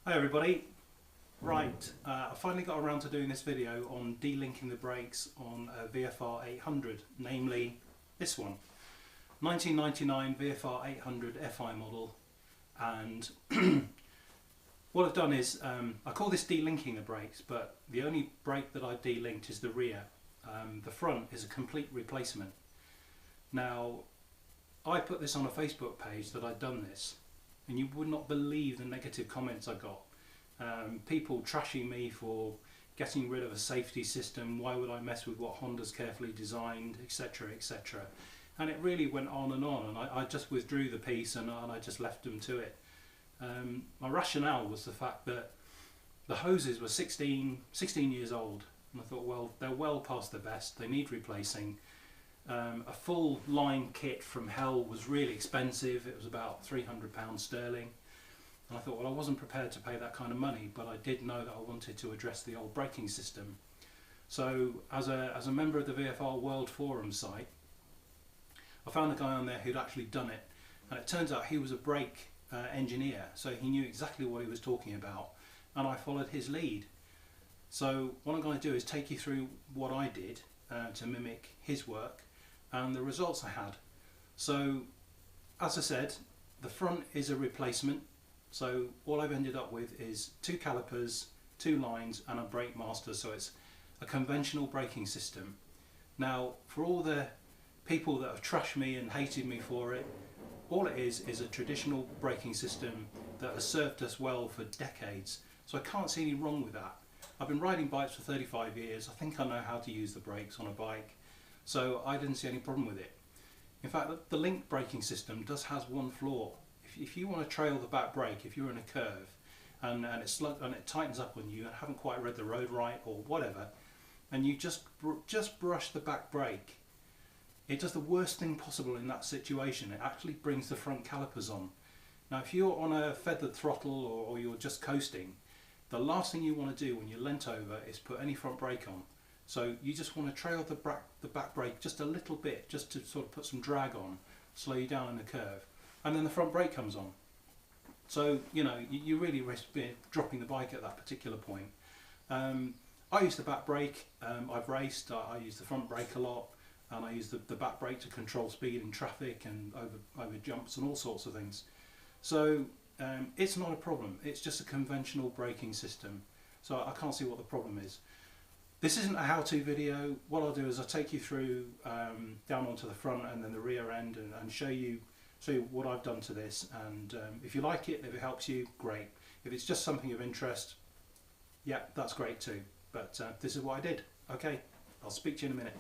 Hi everybody. Right, I finally got around to doing this video on delinking the brakes on a VFR 800, namely this one. 1999 VFR 800 FI model, and what I've done is, I call this delinking the brakes, but the only brake that I delinked is the rear. The front is a complete replacement. Now, I put this on a Facebook page that I'd done this, and you would not believe the negative comments I got. People trashing me for getting rid of a safety system, why would I mess with what Honda's carefully designed, etc, etc. And it really went on, and I just withdrew the piece and I just left them to it. My rationale was the fact that the hoses were 16 years old, and I thought, well, they're well past their best, they need replacing. A full line kit from Hell was really expensive, it was about £300 sterling. And I thought, well, I wasn't prepared to pay that kind of money, but I did know that I wanted to address the old braking system. So as a member of the VFR World Forum site, I found a guy on there who'd actually done it, and it turns out he was a brake engineer, so he knew exactly what he was talking about, and I followed his lead. So what I'm going to do is take you through what I did to mimic his work and the results I had. So as I said, the front is a replacement. So all I've ended up with is 2 calipers, 2 lines and a brake master, so it's a conventional braking system. Now, for all the people that have trashed me and hated me for it, all it is a traditional braking system that has served us well for decades, so I can't see any wrong with that. I've been riding bikes for 35 years, I think I know how to use the brakes on a bike, so I didn't see any problem with it. In fact, the link braking system does has one flaw. If you want to trail the back brake, if you're in a curve and it tightens up on you and haven't quite read the road right or whatever, and you just brush the back brake, it does the worst thing possible in that situation. It actually brings the front calipers on. Now, if you're on a feathered throttle or you're just coasting, the last thing you want to do when you're leant over is put any front brake on. So you just want to trail the back brake just a little bit, just to sort of put some drag on, slow you down in the curve, and then the front brake comes on. So, you know, you really risk dropping the bike at that particular point. I use the back brake. I've raced, I use the front brake a lot, and I use the back brake to control speed in traffic and over jumps and all sorts of things. So it's not a problem, it's just a conventional braking system. So I can't see what the problem is. This isn't a how-to video. What I'll do is I'll take you through down onto the front and then the rear end and show you what I've done to this, and if you like it, if it helps you, great. If it's just something of interest, yeah, that's great too. But this is what I did. Okay, I'll speak to you in a minute.